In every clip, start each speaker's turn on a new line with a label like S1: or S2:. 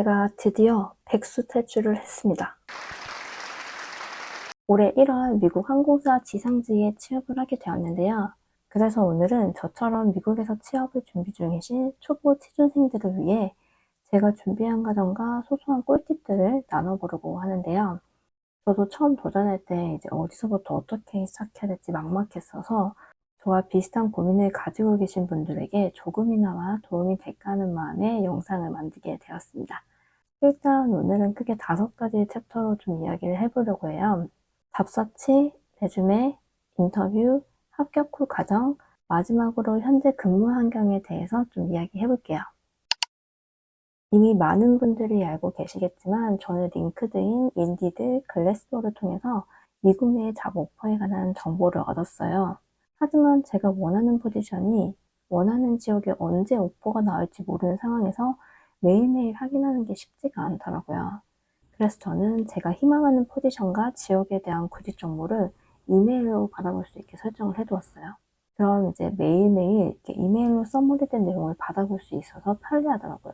S1: 제가 드디어 백수 탈출을 했습니다. 올해 1월 미국 항공사 지상직에 취업을 하게 되었는데요. 그래서 오늘은 저처럼 미국에서 취업을 준비 중이신 초보 취준생들을 위해 제가 준비한 과정과 소소한 꿀팁들을 나눠보려고 하는데요. 저도 처음 도전할 때 이제 어디서부터 어떻게 시작해야 될지 막막했어서 저와 비슷한 고민을 가지고 계신 분들에게 조금이나마 도움이 될까 하는 마음에 영상을 만들게 되었습니다. 일단 오늘은 크게 5가지 챕터로 좀 이야기를 해보려고 해요. 잡서치, 레주메, 인터뷰, 합격 후 과정, 마지막으로 현재 근무 환경에 대해서 좀 이야기해 볼게요. 이미 많은 분들이 알고 계시겠지만 저는 링크드인, 인디드, 글래스도어를 통해서 미국 내 잡 오퍼에 관한 정보를 얻었어요. 하지만 제가 원하는 포지션이 원하는 지역에 언제 오퍼가 나올지 모르는 상황에서 매일매일 확인하는 게 쉽지가 않더라고요. 그래서 저는 제가 희망하는 포지션과 지역에 대한 구직 정보를 이메일로 받아볼 수 있게 설정을 해두었어요. 그럼 이제 매일매일 이렇게 이메일로 써머리된 내용을 받아볼 수 있어서 편리하더라고요.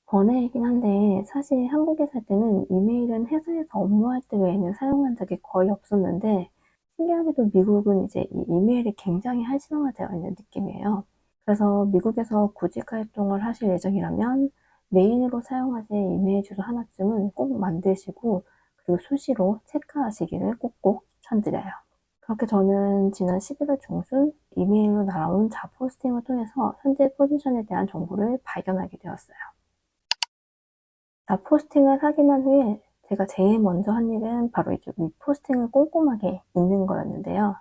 S1: 번외이긴 한데 사실 한국에 살 때는 이메일은 회사에서 업무할 때 외에는 사용한 적이 거의 없었는데 신기하게도 미국은 이제 이 이메일이 굉장히 활성화되어 있는 느낌이에요. 그래서 미국에서 구직 활동을 하실 예정이라면 메인으로 사용하실 이메일 주소 하나쯤은 꼭 만드시고 그리고 수시로 체크하시기를 꼭꼭 추천드려요. 그렇게 저는 지난 11월 중순 이메일로 날아온 잡 포스팅을 통해서 현재 포지션에 대한 정보를 발견하게 되었어요. 잡 포스팅을 확인한 후에 제가 제일 먼저 한 일은 바로 이제 리포스팅을 꼼꼼하게 읽는 거였는데요.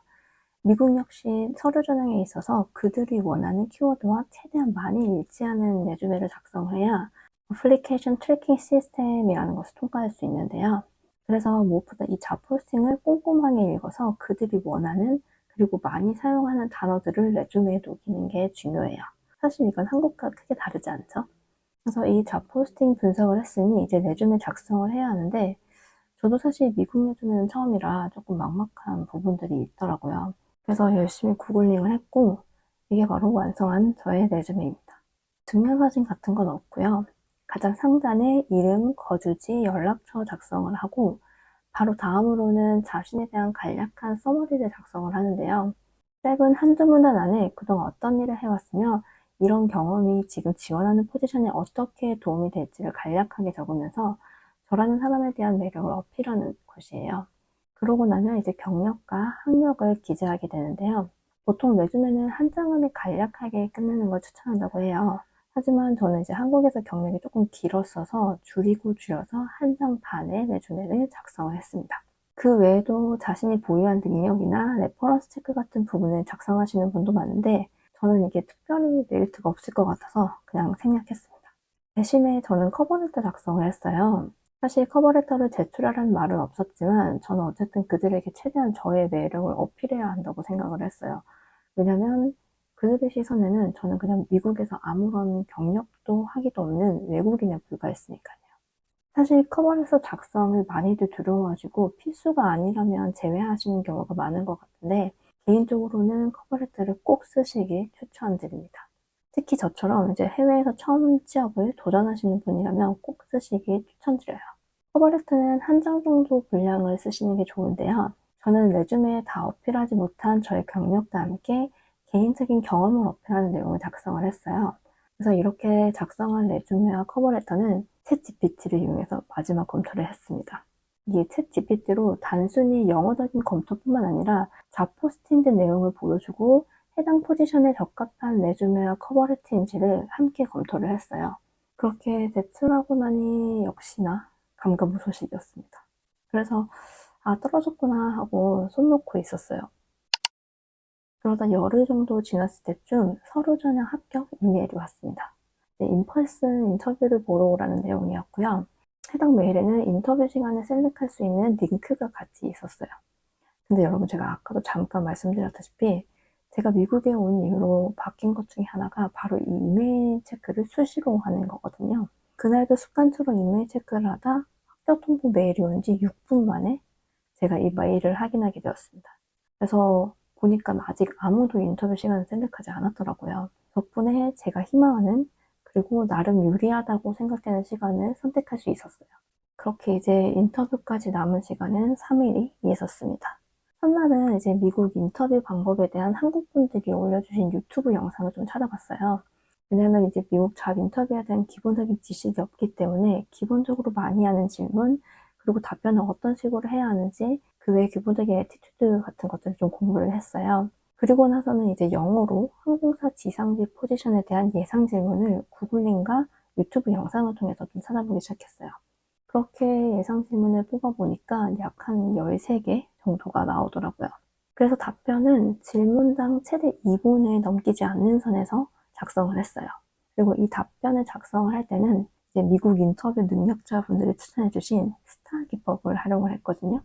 S1: 미국 역시 서류 전형에 있어서 그들이 원하는 키워드와 최대한 많이 일치하는 레주메를 작성해야 어플리케이션 트래킹 시스템이라는 것을 통과할 수 있는데요. 그래서 무엇보다 이 잡 포스팅을 꼼꼼하게 읽어서 그들이 원하는 그리고 많이 사용하는 단어들을 레주메에 녹이는 게 중요해요. 사실 이건 한국과 크게 다르지 않죠? 그래서 이 잡 포스팅 분석을 했으니 이제 레주메 작성을 해야 하는데 저도 사실 미국 레주메는 처음이라 조금 막막한 부분들이 있더라고요. 그래서 열심히 구글링을 했고 이게 바로 완성한 저의 레주메입니다. 증명사진 같은 건 없고요. 가장 상단에 이름, 거주지, 연락처 작성을 하고 바로 다음으로는 자신에 대한 간략한 서머리를 작성을 하는데요. 짧은 한두 문단 안에 그동안 어떤 일을 해왔으며 이런 경험이 지금 지원하는 포지션에 어떻게 도움이 될지를 간략하게 적으면서 저라는 사람에 대한 매력을 어필하는 것이에요. 그러고 나면 이제 경력과 학력을 기재하게 되는데요. 보통 레주메는 한 장 안에 간략하게 끝내는 걸 추천한다고 해요. 하지만 저는 이제 한국에서 경력이 조금 길었어서 줄이고 줄여서 한 장 반의 레주메를 작성을 했습니다. 그 외에도 자신이 보유한 능력이나 레퍼런스 체크 같은 부분을 작성하시는 분도 많은데 저는 이게 특별히 메리트가 없을 것 같아서 그냥 생략했습니다. 대신에 저는 커버레터 작성을 했어요. 사실 커버레터를 제출하라는 말은 없었지만 저는 어쨌든 그들에게 최대한 저의 매력을 어필해야 한다고 생각을 했어요. 왜냐면 그들의 시선에는 저는 그냥 미국에서 아무런 경력도 하기도 없는 외국인에 불과했으니까요. 사실 커버레터 작성을 많이들 두려워하시고 필수가 아니라면 제외하시는 경우가 많은 것 같은데 개인적으로는 커버레터를 꼭 쓰시길 추천드립니다. 특히 저처럼 이제 해외에서 처음 취업을 도전하시는 분이라면 꼭 쓰시길 추천드려요. 커버레터는 한 장 정도 분량을 쓰시는 게 좋은데요. 저는 레주메에 다 어필하지 못한 저의 경력과 함께 개인적인 경험을 어필하는 내용을 작성을 했어요. 그래서 이렇게 작성한 레주메와 커버레터는 챗 GPT를 이용해서 마지막 검토를 했습니다. 이 챗 GPT로 단순히 영어적인 검토뿐만 아니라 잡포스팅된 내용을 보여주고 해당 포지션에 적합한 레주메와 커버레터인지를 함께 검토를 했어요. 그렇게 제출하고 나니 역시나 감감무소식이었습니다. 그래서 아 떨어졌구나 하고 손 놓고 있었어요. 그러다 열흘 정도 지났을 때쯤 서류 전형 합격 이메일이 왔습니다. 인펄슨 인터뷰를 보러 오라는 내용이었고요. 해당 메일에는 인터뷰 시간을 셀렉할 수 있는 링크가 같이 있었어요. 근데 여러분 제가 아까도 잠깐 말씀드렸다시피 제가 미국에 온 이후로 바뀐 것 중에 하나가 바로 이 이메일 체크를 수시로 하는 거거든요. 그날도 습관처럼 이메일 체크를 하다 합격 통보 메일이 온 지 6분 만에 제가 이 메일을 확인하게 되었습니다. 그래서 보니까 아직 아무도 인터뷰 시간을 셀렉하지 않았더라고요. 덕분에 제가 희망하는 그리고 나름 유리하다고 생각되는 시간을 선택할 수 있었어요. 그렇게 이제 인터뷰까지 남은 시간은 3일이 있었습니다. 첫날은 이제 미국 인터뷰 방법에 대한 한국 분들이 올려주신 유튜브 영상을 좀 찾아봤어요. 왜냐면 이제 미국 잡 인터뷰에 대한 기본적인 지식이 없기 때문에 기본적으로 많이 하는 질문, 그리고 답변을 어떤 식으로 해야 하는지, 그 외에 기본적인 애티튜드 같은 것들을 좀 공부를 했어요. 그리고 나서는 이제 영어로 항공사 지상직 포지션에 대한 예상 질문을 구글링과 유튜브 영상을 통해서 좀 찾아보기 시작했어요. 그렇게 예상 질문을 뽑아보니까 약 한 13개 정도가 나오더라고요. 그래서 답변은 질문당 최대 2분을 넘기지 않는 선에서 작성을 했어요. 그리고 이 답변을 작성을 할 때는 이제 미국 인터뷰 능력자분들이 추천해주신 스타 기법을 활용을 했거든요.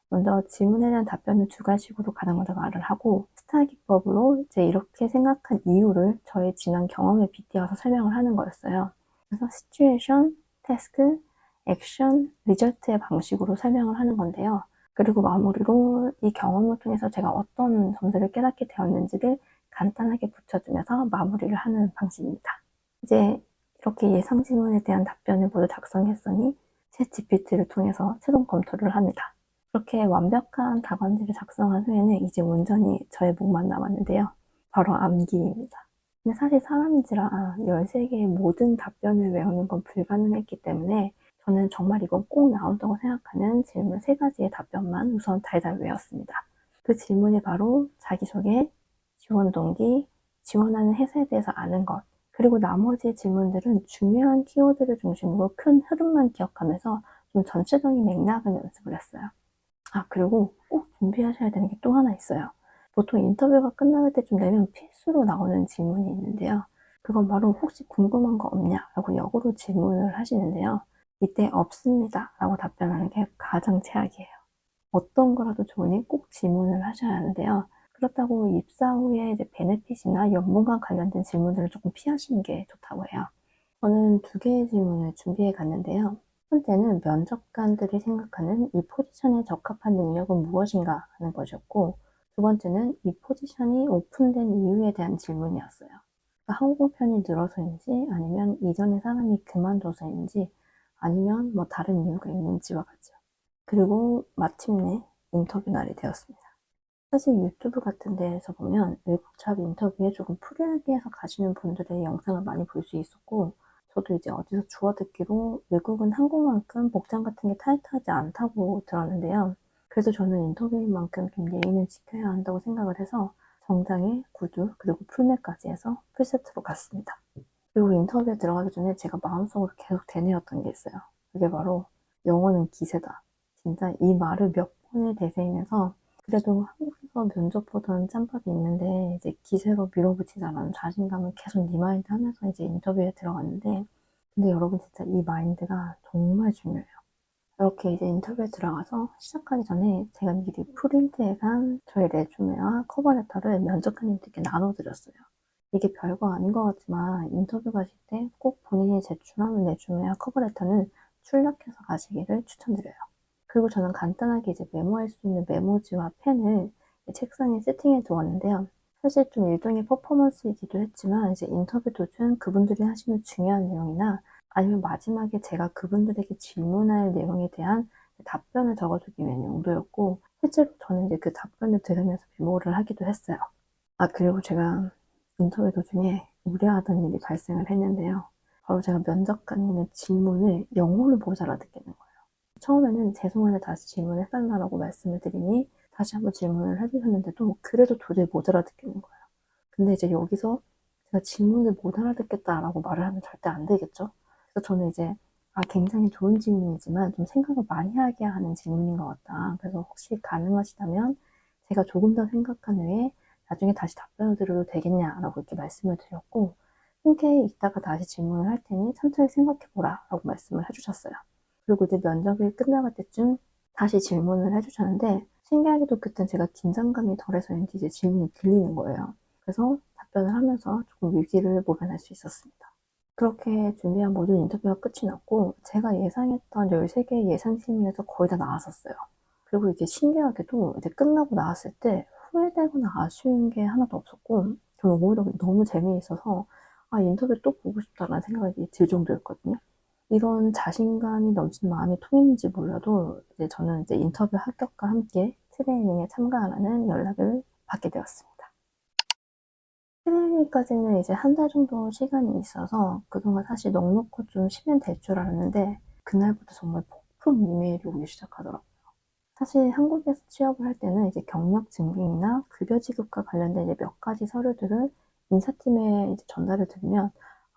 S1: 먼저 질문에 대한 답변을 두 가지식으로 가장 먼저 말을 하고, 스타 기법으로 이제 이렇게 생각한 이유를 저의 지난 경험에 빗대어서 설명을 하는 거였어요. 그래서 시츄에이션, 태스크, 액션, 리절트의 방식으로 설명을 하는 건데요. 그리고 마무리로 이 경험을 통해서 제가 어떤 점들을 깨닫게 되었는지를 간단하게 붙여주면서 마무리를 하는 방식입니다. 이제 이렇게 예상 질문에 대한 답변을 모두 작성했으니 챗GPT를 통해서 최종 검토를 합니다. 그렇게 완벽한 답안지를 작성한 후에는 이제 온전히 저의 몫만 남았는데요. 바로 암기입니다. 근데 사실 사람인지라 13개의 모든 답변을 외우는 건 불가능했기 때문에 저는 정말 이건 꼭 나온다고 생각하는 질문 3가지의 답변만 우선 달달 외웠습니다. 그 질문이 바로 자기소개, 지원 동기, 지원하는 회사에 대해서 아는 것, 그리고 나머지 질문들은 중요한 키워드를 중심으로 큰 흐름만 기억하면서 좀 전체적인 맥락을 연습을 했어요. 그리고 꼭 준비하셔야 되는 게 또 하나 있어요. 보통 인터뷰가 끝날 때쯤 되면 필수로 나오는 질문이 있는데요. 그건 바로 혹시 궁금한 거 없냐? 라고 역으로 질문을 하시는데요. 이때 없습니다. 라고 답변하는 게 가장 최악이에요. 어떤 거라도 좋으니 꼭 질문을 하셔야 하는데요. 그렇다고 입사 후에 이제 베네핏이나 연봉과 관련된 질문들을 조금 피하시는 게 좋다고 해요. 저는 2개의 질문을 준비해 갔는데요. 첫 번째는 면접관들이 생각하는 이 포지션에 적합한 능력은 무엇인가 하는 것이었고, 두 번째는 이 포지션이 오픈된 이유에 대한 질문이었어요. 그러니까 항공편이 늘어서인지, 아니면 이전에 사람이 그만둬서인지, 아니면 뭐 다른 이유가 있는지와 같죠. 그리고 마침내 인터뷰 날이 되었습니다. 사실 유튜브 같은 데에서 보면 외국 잡 인터뷰에 조금 프리하게 해서 가시는 분들의 영상을 많이 볼 수 있었고, 저도 이제 어디서 주워 듣기로 외국은 한국만큼 복장 같은 게 타이트하지 않다고 들었는데요. 그래서 저는 인터뷰인 만큼 좀 예의는 지켜야 한다고 생각을 해서 정장에 구두 그리고 풀메까지 해서 풀세트로 갔습니다. 그리고 인터뷰에 들어가기 전에 제가 마음속으로 계속 되뇌었던 게 있어요. 그게 바로 영어는 기세다. 진짜 이 말을 몇 번을 되새이면서 그래도 한국에서 면접 보던 짬밥이 있는데 이제 기세로 밀어붙이자라는 자신감을 계속 리마인드 하면서 이제 인터뷰에 들어갔는데, 근데 여러분 진짜 이 마인드가 정말 중요해요. 이렇게 이제 인터뷰에 들어가서 시작하기 전에 제가 미리 프린트해간 저의 레주메와 커버레터를 면접관님들께 나눠드렸어요. 이게 별거 아닌 것 같지만 인터뷰 가실 때 꼭 본인이 제출하는 레주메와 커버레터는 출력해서 가시기를 추천드려요. 그리고 저는 간단하게 이제 메모할 수 있는 메모지와 펜을 책상에 세팅해 두었는데요. 사실 좀 일종의 퍼포먼스이기도 했지만 이제 인터뷰 도중 그분들이 하시는 중요한 내용이나 아니면 마지막에 제가 그분들에게 질문할 내용에 대한 답변을 적어두기 위한 용도였고, 실제로 저는 이제 그 답변을 들으면서 메모를 하기도 했어요. 그리고 제가 인터뷰 도중에 우려하던 일이 발생을 했는데요. 바로 제가 면접관님의 질문을 영어를 못 알아듣겠는 거예요. 처음에는 죄송한데 다시 질문을 해달라고 말씀을 드리니 다시 한번 질문을 해주셨는데도 그래도 도저히 못 알아듣겠는 거예요. 근데 이제 여기서 제가 질문을 못 알아듣겠다라고 말을 하면 절대 안 되겠죠. 그래서 저는 이제 굉장히 좋은 질문이지만 좀 생각을 많이 하게 하는 질문인 것 같다. 그래서 혹시 가능하시다면 제가 조금 더 생각한 후에 나중에 다시 답변을 드려도 되겠냐라고 이렇게 말씀을 드렸고, 흔쾌히 이따가 다시 질문을 할 테니 천천히 생각해보라 라고 말씀을 해주셨어요. 그리고 이제 면접이 끝나갈 때쯤 다시 질문을 해주셨는데, 신기하게도 그땐 제가 긴장감이 덜해서인지 이제 질문이 들리는 거예요. 그래서 답변을 하면서 조금 위기를 모면할 수 있었습니다. 그렇게 준비한 모든 인터뷰가 끝이 났고, 제가 예상했던 13개의 예상 질문에서 거의 다 나왔었어요. 그리고 이게 신기하게도 이제 끝나고 나왔을 때 후회되거나 아쉬운 게 하나도 없었고, 저는 오히려 너무 재미있어서 인터뷰 또 보고 싶다라는 생각이 들 정도였거든요. 이런 자신감이 넘치는 마음이 통했는지 몰라도 이제 저는 이제 인터뷰 합격과 함께 트레이닝에 참가하라는 연락을 받게 되었습니다. 트레이닝까지는 이제 한 달 정도 시간이 있어서 그동안 사실 넉넉히 좀 쉬면 될 줄 알았는데 그날부터 정말 폭풍 이메일이 오기 시작하더라고요. 사실 한국에서 취업을 할 때는 이제 경력 증빙이나 급여 지급과 관련된 이제 몇 가지 서류들을 인사팀에 이제 전달을 드리면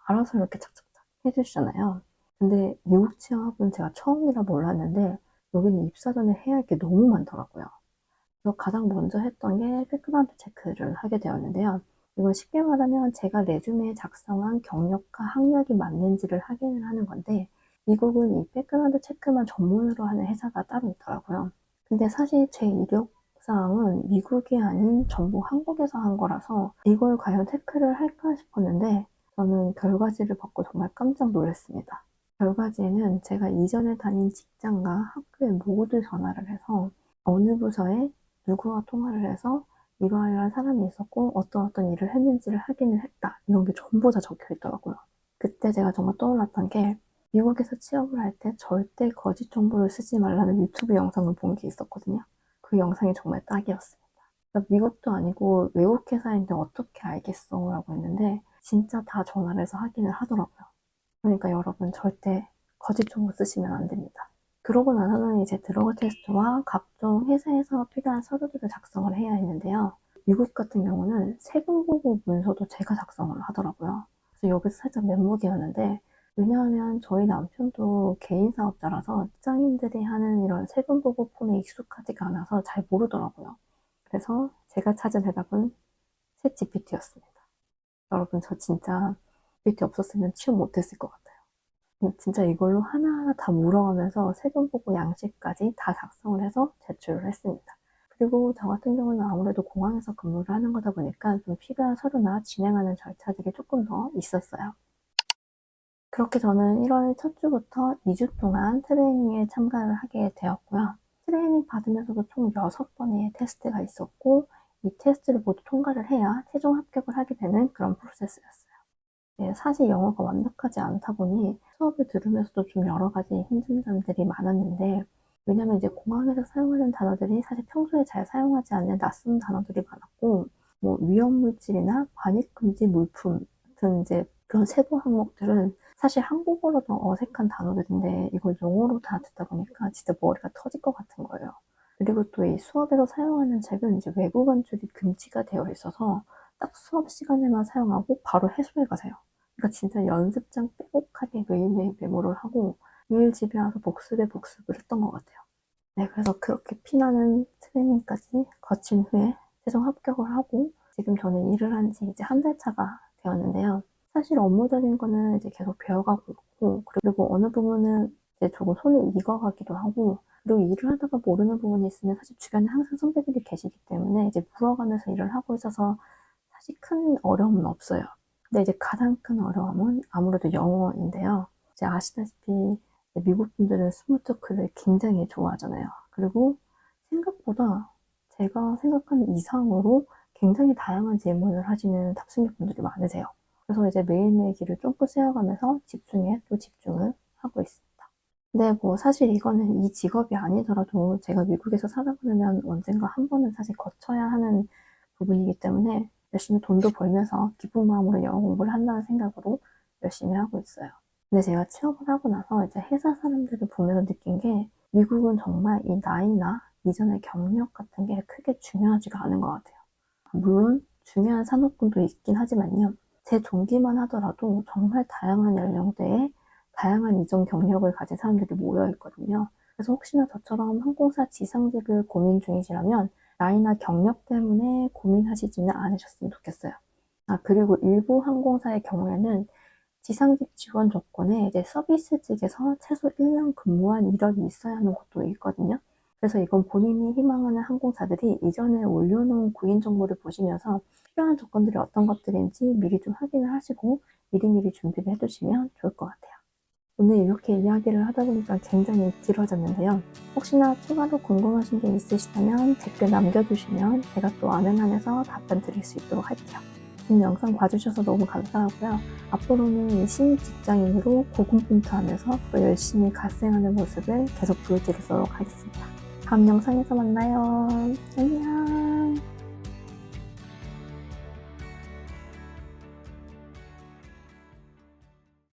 S1: 알아서 이렇게 착착착 해주시잖아요. 근데 미국 취업은 제가 처음이라 몰랐는데 여기는 입사 전에 해야 할 게 너무 많더라고요. 그래서 가장 먼저 했던 게 백그라운드 체크를 하게 되었는데요. 이건 쉽게 말하면 제가 레주메에 작성한 경력과 학력이 맞는지를 확인을 하는 건데 미국은 이 백그라운드 체크만 전문으로 하는 회사가 따로 있더라고요. 근데 사실 제 이력사항은 미국이 아닌 전부 한국에서 한 거라서 이걸 과연 체크를 할까 싶었는데 저는 결과지를 받고 정말 깜짝 놀랐습니다. 결과지에는 제가 이전에 다닌 직장과 학교에 모두 전화를 해서 어느 부서에 누구와 통화를 해서 이러이러한 사람이 있었고 어떤 일을 했는지를 확인을 했다. 이런 게 전부 다 적혀 있더라고요. 그때 제가 정말 떠올랐던 게 미국에서 취업을 할 때 절대 거짓 정보를 쓰지 말라는 유튜브 영상을 본 게 있었거든요. 그 영상이 정말 딱이었습니다. 그러니까 미국도 아니고 외국 회사인데 어떻게 알겠어? 라고 했는데 진짜 다 전화를 해서 확인을 하더라고요. 그러니까 여러분 절대 거짓 정보 쓰시면 안 됩니다. 그러고 나서는 이제 드러그 테스트와 각종 회사에서 필요한 서류들을 작성을 해야 했는데요. 미국 같은 경우는 세금 보고 문서도 제가 작성을 하더라고요. 그래서 여기서 살짝 멘붕이었는데 왜냐하면 저희 남편도 개인 사업자라서 직장인들이 하는 이런 세금 보고 폼에 익숙하지가 않아서 잘 모르더라고요. 그래서 제가 찾은 대답은 챗 GPT였습니다. 여러분 저 진짜 GPT 없었으면 취업 못했을 것 같아요. 진짜 이걸로 하나하나 다 물어가면서 세금 보고 양식까지 다 작성을 해서 제출을 했습니다. 그리고 저 같은 경우는 아무래도 공항에서 근무를 하는 거다 보니까 좀 필요한 서류나 진행하는 절차들이 조금 더 있었어요. 그렇게 저는 1월 첫 주부터 2주 동안 트레이닝에 참가를 하게 되었고요. 트레이닝 받으면서도 총 6번의 테스트가 있었고 이 테스트를 모두 통과를 해야 최종 합격을 하게 되는 그런 프로세스였어요. 네, 사실 영어가 완벽하지 않다 보니 수업을 들으면서도 좀 여러 가지 힘든 점들이 많았는데 왜냐면 이제 공항에서 사용하는 단어들이 사실 평소에 잘 사용하지 않는 낯선 단어들이 많았고 뭐 위험물질이나 반입금지 물품 같은 이제 그런 세부 항목들은 사실 한국어로도 어색한 단어들인데 이걸 영어로 다 듣다 보니까 진짜 머리가 터질 것 같은 거예요. 그리고 또 이 수업에서 사용하는 책은 이제 외부 반출이 금지가 되어 있어서 딱 수업 시간에만 사용하고 바로 해소해 가세요. 그러니까 진짜 연습장 빼곡하게 매일매일 메모를 하고 매일 집에 와서 복습에 복습을 했던 것 같아요. 네, 그래서 그렇게 피나는 트레이닝까지 거친 후에 최종 합격을 하고 지금 저는 일을 한 지 이제 한 달 차가 되었는데요. 사실 업무적인 거는 이제 계속 배워가고 있고 그리고 어느 부분은 이제 조금 손이 익어가기도 하고 그리고 일을 하다가 모르는 부분이 있으면 사실 주변에 항상 선배들이 계시기 때문에 이제 물어가면서 일을 하고 있어서 사실 큰 어려움은 없어요. 근데 이제 가장 큰 어려움은 아무래도 영어인데요. 이제 아시다시피 미국 분들은 스몰 토크를 굉장히 좋아하잖아요. 그리고 생각보다 제가 생각하는 이상으로 굉장히 다양한 질문을 하시는 탑승객분들이 많으세요. 그래서 이제 매일매일 길을 쫑긋 세워가면서 집중에 또 집중을 하고 있습니다. 근데 뭐 사실 이거는 이 직업이 아니더라도 제가 미국에서 살다 보면 언젠가 한 번은 사실 거쳐야 하는 부분이기 때문에 열심히 돈도 벌면서 기쁜 마음으로 영어 공부를 한다는 생각으로 열심히 하고 있어요. 근데 제가 취업을 하고 나서 이제 회사 사람들을 보면서 느낀 게 미국은 정말 이 나이나 이전의 경력 같은 게 크게 중요하지가 않은 것 같아요. 물론 중요한 산업군도 있긴 하지만요. 제 동기만 하더라도 정말 다양한 연령대에 다양한 이전 경력을 가진 사람들이 모여 있거든요. 그래서 혹시나 저처럼 항공사 지상직을 고민 중이시라면 나이나 경력 때문에 고민하시지는 않으셨으면 좋겠어요. 그리고 일부 항공사의 경우에는 지상직 지원 조건에 이제 서비스직에서 최소 1년 근무한 이력이 있어야 하는 곳도 있거든요. 그래서 이건 본인이 희망하는 항공사들이 이전에 올려놓은 구인 정보를 보시면서 필요한 조건들이 어떤 것들인지 미리 좀 확인을 하시고 미리미리 준비를 해두시면 좋을 것 같아요. 오늘 이렇게 이야기를 하다 보니까 굉장히 길어졌는데요. 혹시나 추가로 궁금하신 게 있으시다면 댓글 남겨주시면 제가 또 아는 한에서 답변 드릴 수 있도록 할게요. 긴 영상 봐주셔서 너무 감사하고요. 앞으로는 신입 직장인으로 고군분투하면서 또 열심히 갓생하는 모습을 계속 보여드리도록 하겠습니다. 다음 영상에서 만나요. 안녕.